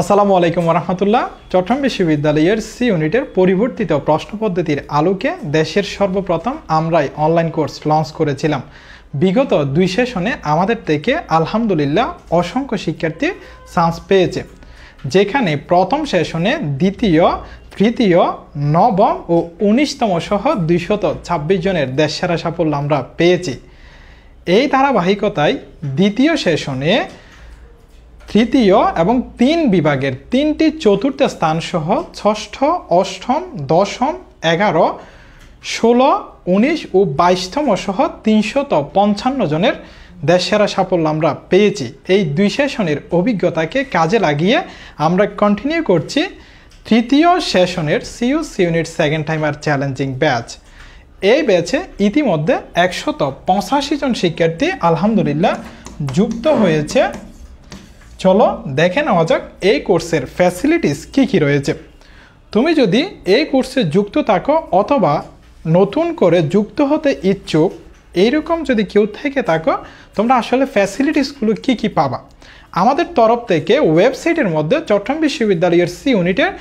আসসালামু আলাইকুম রহমতুল্লাহ। চট্টগ্রাম বিশ্ববিদ্যালয়ের সি ইউনিটের পরিবর্তিত প্রশ্ন পদ্ধতির আলোকে দেশের সর্বপ্রথম আমরাই অনলাইন কোর্স লঞ্চ করেছিলাম। বিগত 2 সেশনে আমাদের থেকে আলহামদুলিল্লাহ অসংখ্য শিক্ষার্থী চান্স পেয়েছে, যেখানে প্রথম সেশনে দ্বিতীয়, তৃতীয়, নবম ও 19তম সহ 226 জনের দেশসেরা সাফল্য আমরা পেয়েছি। এই ধারাবাহিকতায় দ্বিতীয় সেশনে তৃতীয় এবং 3 বিভাগের 3টি চতুর্থ স্থান সহ ষষ্ঠ, অষ্টম, দশম, 11, 16, 19 ও 22তম সহ 355 জনের দেশসেরা সাফল্য আমরা পেয়েছি। এই 2 সেশনের অভিজ্ঞতাকে কাজে লাগিয়ে আমরা কন্টিনিউ করছি তৃতীয় সেশনের সি ইউনিট সেকেন্ড টাইমার চ্যালেঞ্জিং ব্যাচ। এই ব্যাচে ইতিমধ্যে 185 জন শিক্ষার্থী আলহামদুলিল্লাহ যুক্ত হয়েছে। চলো দেখে নেওয়া যাক এই কোর্সের ফ্যাসিলিটিস কী কী রয়েছে। তুমি যদি এই কোর্সে যুক্ত থাকো অথবা নতুন করে যুক্ত হতে ইচ্ছুক, এইরকম যদি কেউ থেকে থাকো, তোমরা আসলে ফ্যাসিলিটিসগুলো কী কী পাবা। আমাদের তরফ থেকে ওয়েবসাইটের মধ্যে চট্টগ্রাম বিশ্ববিদ্যালয়ের সি ইউনিটের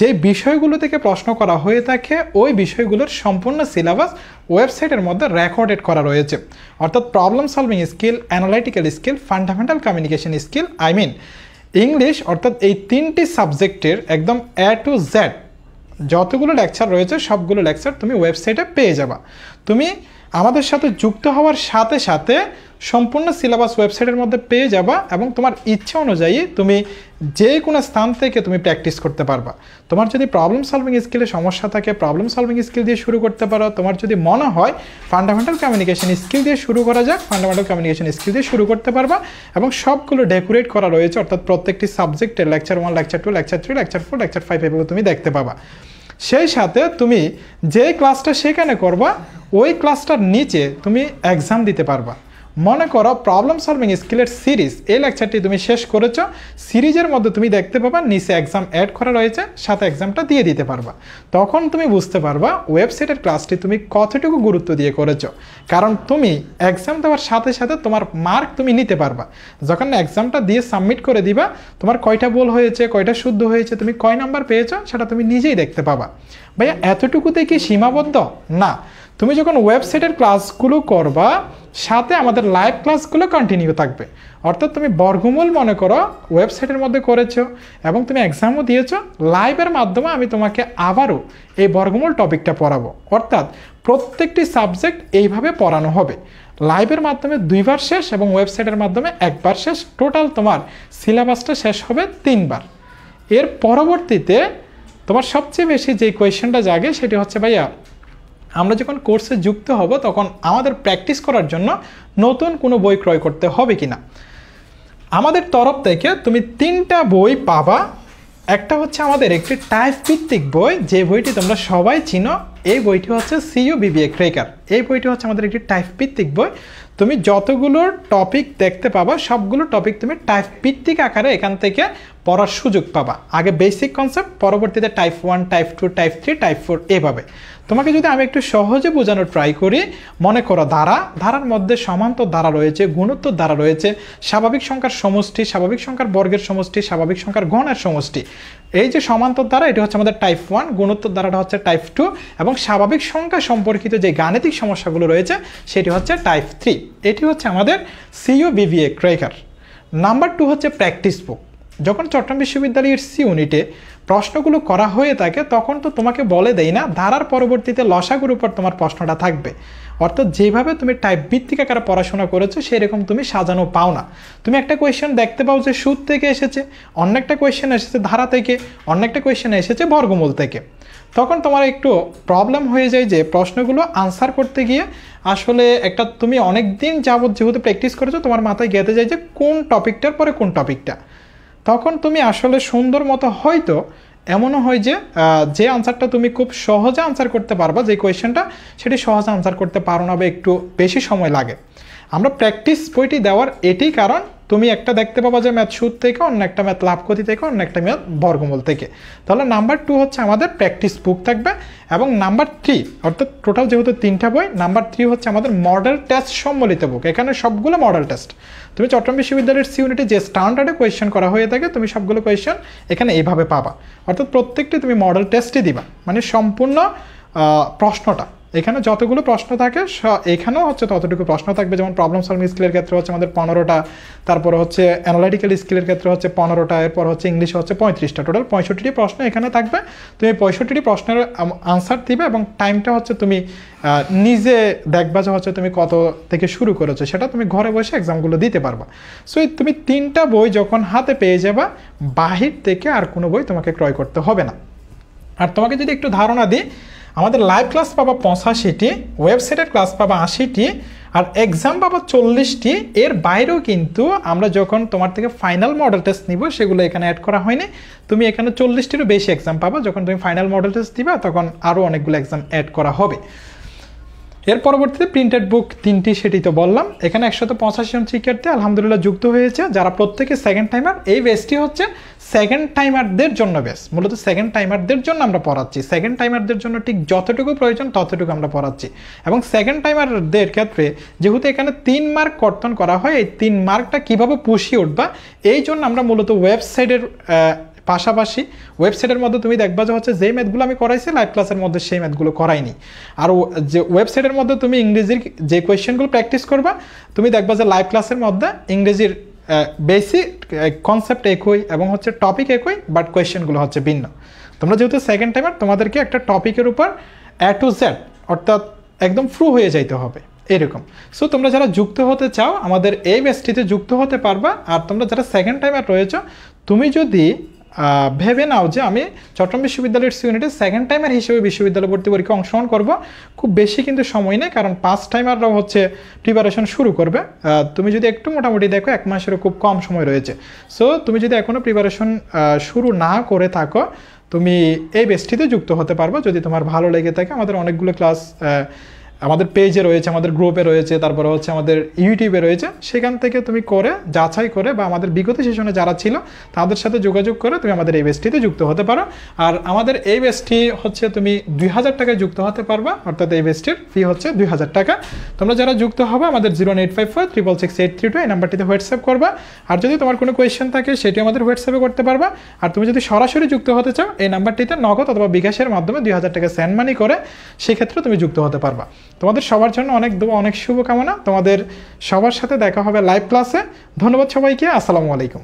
যে বিষয়গুলো থেকে প্রশ্ন করা হয়ে থাকে ওই বিষয়গুলোর সম্পূর্ণ সিলেবাস ওয়েবসাইটের মধ্যে রেকর্ডেড করা রয়েছে। অর্থাৎ problem solving skill, analytical skill, fundamental communication skill, English, অর্থাৎ এই 3টি সাবজেক্টের একদম A to Z যতগুলো লেকচার রয়েছে সবগুলো লেকচার তুমি ওয়েবসাইটে পেয়ে যাবা। তুমি আমাদের সাথে যুক্ত হওয়ার সাথে সাথে সম্পূর্ণ সিলেবাস ওয়েবসাইটের মধ্যে পেয়ে যাবা এবং তোমার ইচ্ছা অনুযায়ী তুমি যে কোনো স্থান থেকে তুমি প্র্যাকটিস করতে পারবা। তোমার যদি প্রবলেম সলভিং স্কিলে সমস্যা থাকে, প্রবলেম সলভিং স্কিল দিয়ে শুরু করতে পারো। তোমার যদি মনে হয় ফান্ডামেন্টাল কমিউনিকেশন স্কিল দিয়ে শুরু করা যাক, ফান্ডামেন্টাল কমিউনিকেশন স্কিল দিয়ে শুরু করতে পারবা। এবং সবগুলো ডেকোরেট করা রয়েছে, অর্থাৎ প্রত্যেকটি সাবজেক্টের lecture 1, lecture 2, lecture 3, lecture 4, lecture 5 এভাবে তুমি দেখতে পাবা। সেই সাথে তুমি যে ক্লাসটা সেখানে করবা ওই ক্লাসটার নিচে তুমি এক্সাম দিতে পারবা। মনে করো প্রবলেম সলভিং স্কিলের সিরিজ, এই লেকচারটি তুমি শেষ করেছো, সিরিজের মধ্যে তুমি দেখতে পাবা নিচে এক্সাম অ্যাড করা রয়েছে, সাথে এক্সামটা দিয়ে দিতে পারবা। তখন তুমি বুঝতে পারবা ওয়েবসাইটের ক্লাসটি তুমি কতটুকু গুরুত্ব দিয়ে করেছো, কারণ তুমি এক্সাম দেওয়ার সাথে সাথে তোমার মার্ক তুমি নিতে পারবা। যখন এক্সামটা দিয়ে সাবমিট করে দিবা, তোমার কয়টা ভুল হয়েছে, কয়টা শুদ্ধ হয়েছে, তুমি কয় নাম্বার পেয়েছো সেটা তুমি নিজেই দেখতে পাবা। ভাইয়া এতটুকুতে কি সীমাবদ্ধ? না, তুমি যখন ওয়েবসাইটের ক্লাসগুলো করবা সাথে আমাদের লাইভ ক্লাসগুলো কন্টিনিউ থাকবে। অর্থাৎ তুমি বর্গমূল মনে করো ওয়েবসাইটের মধ্যে করেছো এবং তুমি এক্সামও দিয়েছো, লাইভের মাধ্যমে আমি তোমাকে আবারও এই বর্গমূল টপিকটা পড়াবো। অর্থাৎ প্রত্যেকটি সাবজেক্ট এইভাবে পড়ানো হবে। লাইভের মাধ্যমে 2 বার শেষ এবং ওয়েবসাইটের মাধ্যমে 1 বার শেষ। টোটাল তোমার সিলেবাসটা শেষ হবে 3 বার। এর পরবর্তীতে তোমার সবচেয়ে বেশি যে কোয়েশ্চেনটা জাগে সেটি হচ্ছে, ভাইয়া আমরা যখন কোর্সে যুক্ত হব তখন আমাদের প্র্যাকটিস করার জন্য নতুন কোনো বই ক্রয় করতে হবে কিনা। আমাদের তরফ থেকে তুমি 3টা বই পাবা। একটা হচ্ছে আমাদের একটি টাইপ ভিত্তিক বই, যে বইটি তোমরা সবাই চিনো। এই বইটি হচ্ছে সিইউ বিবিএ ক্র্যাকার। এই বইটি হচ্ছে আমাদের একটি টাইপ ভিত্তিক বই। তুমি যতগুলো টপিক দেখতে পাবা সবগুলো টপিক তুমি টাইপ ভিত্তিক আকারে এখান থেকে পড়ার সুযোগ পাবা। আগে বেসিক কনসেপ্ট, পরবর্তীতে টাইপ 1, টাইপ 2, টাইপ 3, টাইপ 4 এভাবে। তোমাকে যদি আমি একটু সহজে বোঝানোর ট্রাই করি, মনে করো ধারার মধ্যে সমান্তর ধারা রয়েছে, গুণোত্তর ধারা রয়েছে, স্বাভাবিক সংখ্যার সমষ্টি, স্বাভাবিক সংখ্যার বর্গের সমষ্টি, স্বাভাবিক সংখ্যার গণের সমষ্টি। এই যে সমান্তর ধারা এটি হচ্ছে আমাদের টাইপ 1, গুণোত্তর ধারাটা হচ্ছে টাইপ 2 এবং স্বাভাবিক সংখ্যা সম্পর্কিত যে গাণিতিক সমস্যাগুলো রয়েছে সেটি হচ্ছে টাইপ 3। এটি হচ্ছে আমাদের সিইউ বিবিএ ক্র্যাকার। নাম্বার 2 হচ্ছে প্র্যাকটিস বুক। যখন চট্টগ্রাম বিশ্ববিদ্যালয়ের সি ইউনিটে প্রশ্নগুলো করা হয়ে থাকে তখন তো তোমাকে বলে দেই না ধারার পরবর্তীতে লসাগুর উপর তোমার প্রশ্নটা থাকবে। অর্থাৎ যেভাবে তুমি টাইপ ভিত্তিক আকারে পড়াশোনা করেছো সেরকম তুমি সাজানো পাও না। তুমি একটা কোয়েশ্চেন দেখতে পাও যে সুদ থেকে এসেছে, অন্য একটা কোয়েশ্চেন এসেছে ধারা থেকে, অন্য একটা কোয়েশ্চেন এসেছে বর্গমূল থেকে। তখন তোমার একটু প্রবলেম হয়ে যায় যে প্রশ্নগুলো আনসার করতে গিয়ে আসলে একটা তুমি অনেক দিন যাবত যেহেতু প্র্যাকটিস করেছো তোমার মাথায় গেঁথে যায় যে কোন টপিকটার পরে কোন টপিকটা। তখন তুমি আসলে সুন্দর মতো হয়তো এমনও হয় যে আনসারটা তুমি খুব সহজে আনসার করতে পারবা, যে কোয়েশ্চেনটা সেটি সহজে আনসার করতে পারো না বা একটু বেশি সময় লাগে। আমরা প্র্যাকটিস বইটি দেওয়ার এটি কারণ, তুমি একটা দেখতে পাবা যে ম্যাথ সুদ থেকে, অন্য একটা ম্যাথ লাভ ক্ষতি থেকে, অন্য একটা ম্যাথ বর্গমূল থেকে। তাহলে নাম্বার 2 হচ্ছে আমাদের প্র্যাকটিস বুক থাকবে, এবং নাম্বার 3 অর্থাৎ টোটাল যেহেতু 3টা বই, নাম্বার 3 হচ্ছে আমাদের মডেল টেস্ট সম্বলিত বুক। এখানে সবগুলো মডেল টেস্ট। তুমি চট্টগ্রাম বিশ্ববিদ্যালয়ের সি ইউনিটে যে স্ট্যান্ডার্ডে কোয়েশ্চেন করা হয়ে থাকে তুমি সবগুলো কোয়েশ্চেন এখানে এইভাবে পাবা, অর্থাৎ প্রত্যেকটি তুমি মডেল টেস্টই দিবা, মানে সম্পূর্ণ প্রশ্নটা এখানে যতগুলো প্রশ্ন থাকে এখানেও হচ্ছে ততটুকু প্রশ্ন থাকবে। যেমন প্রবলেম সলভিং স্কিলের ক্ষেত্রে হচ্ছে আমাদের 15টা, তারপরে হচ্ছে অ্যানালাইটিক্যাল স্কিলের ক্ষেত্রে হচ্ছে 15টা, এরপর হচ্ছে ইংলিশে হচ্ছে 35টা, টোটাল 65টি প্রশ্ন এখানে থাকবে। তুমি 65টি প্রশ্নের আনসার দিবে এবং টাইমটা হচ্ছে তুমি নিজে দেখবা যে হচ্ছে তুমি কত থেকে শুরু করেছো, সেটা তুমি ঘরে বসে এক্সামগুলো দিতে পারবা। সো তুমি 3টা বই যখন হাতে পেয়ে যাবা, বাহির থেকে আর কোনো বই তোমাকে ক্রয় করতে হবে না। আর তোমাকে যদি একটু ধারণা দিই, আমাদের লাইভ ক্লাস পাবা 85টি, ওয়েবসাইটের ক্লাস পাবা 80টি, আর এক্সাম পাবা 40টি। এর বাইরেও কিন্তু আমরা যখন তোমার থেকে ফাইনাল মডেল টেস্ট নিব সেগুলো এখানে অ্যাড করা হয়নি। তুমি এখানে 40টিরও বেশি এক্সাম পাবা। যখন তুমি ফাইনাল মডেল টেস্ট দিবা তখন আরও অনেকগুলো এক্সাম অ্যাড করা হবে। এর পরবর্তীতে প্রিন্টেড বুক 3টি, সেটি তো বললাম। এখানে 185 জন শিক্ষার্থী আলহামদুলিল্লাহ যুক্ত হয়েছে, যারা প্রত্যেকে সেকেন্ড টাইমার। এই বেসটি হচ্ছে সেকেন্ড টাইমারদের জন্য বেস, মূলত সেকেন্ড টাইমারদের জন্য আমরা পড়াচ্ছি। সেকেন্ড টাইমারদের জন্য ঠিক যতটুকু প্রয়োজন ততটুকু আমরা পড়াচ্ছি। এবং সেকেন্ড টাইমারদের ক্ষেত্রে যেহেতু এখানে 3 মার্ক কর্তন করা হয়, এই 3 মার্কটা কীভাবে পুষিয়ে উঠবা এই জন্য আমরা মূলত ওয়েবসাইটের পাশাপাশি ওয়েবসাইটের মধ্যে তুমি দেখবা যে হচ্ছে যেই ম্যাথগুলো আমি করাইছি লাইভ ক্লাসের মধ্যে সেই ম্যাথগুলো করাইনি। আর যে ওয়েবসাইটের মধ্যে তুমি ইংরেজির যে কোয়েশ্চেনগুলো প্র্যাকটিস করবা, তুমি দেখবা যে লাইভ ক্লাসের মধ্যে ইংরেজির বেসিক কনসেপ্ট একই এবং হচ্ছে টপিক একই, বাট কোয়েশ্চেনগুলো হচ্ছে ভিন্ন। তোমরা যেহেতু সেকেন্ড টাইমার, তোমাদেরকে একটা টপিকের উপর A to Z অর্থাৎ একদম ফ্রু হয়ে যাইতে হবে এরকম। সো তোমরা যারা যুক্ত হতে চাও আমাদের এই বেসটিতে যুক্ত হতে পারবা। আর তোমরা যারা সেকেন্ড টাইমার রয়েছ, তুমি যদি ভেবে নাও যে আমি চট্টগ্রাম বিশ্ববিদ্যালয়ের সি ইউনিটে সেকেন্ড টাইমার হিসেবে বিশ্ববিদ্যালয় ভর্তি পরীক্ষা অংশগ্রহণ করব, খুব বেশি কিন্তু সময় নেই, কারণ 5 টাইমাররাও হচ্ছে প্রিপারেশন শুরু করবে। তুমি যদি একটু মোটামুটি দেখো 1 মাসেরও খুব কম সময় রয়েছে। সো তুমি যদি এখনও প্রিপারেশন শুরু না করে থাকো, তুমি এই বেসটিতে যুক্ত হতে পারবে যদি তোমার ভালো লেগে থাকে। আমাদের অনেকগুলো ক্লাস আমাদের পেজে রয়েছে, আমাদের গ্রুপে রয়েছে, তারপরে হচ্ছে আমাদের ইউটিউবে রয়েছে। সেখান থেকে তুমি করে যাচাই করে বা আমাদের বিগত সেশনে যারা ছিল তাদের সাথে যোগাযোগ করে তুমি আমাদের এই বেসটিতে যুক্ত হতে পারো। আর আমাদের এই বেসটি হচ্ছে তুমি 2000 টাকায় যুক্ত হতে পারবা, অর্থাৎ এই বেসটির ফি হচ্ছে 2000 টাকা। তোমরা যারা যুক্ত হবে আমাদের 08546668332 এই নাম্বারটিতে হোয়াটসঅ্যাপ করবা। আর যদি তোমার কোনো কোয়েশ্চেন থাকে সেটি আমাদের হোয়াটসঅ্যাপে করতে পারবা। আর তুমি যদি সরাসরি যুক্ত হতে চাও এই নাম্বারটিতে নগদ অথবা বিকাশের মাধ্যমে 2000 টাকা সেন্ড মানি করে সেক্ষেত্রে তুমি যুক্ত হতে পারবা। তোমাদের সবার জন্য অনেক দোয়া, অনেক শুভকামনা। তোমাদের সবার সাথে দেখা হবে লাইভ ক্লাসে। ধন্যবাদ সবাইকে। আসসালামু আলাইকুম।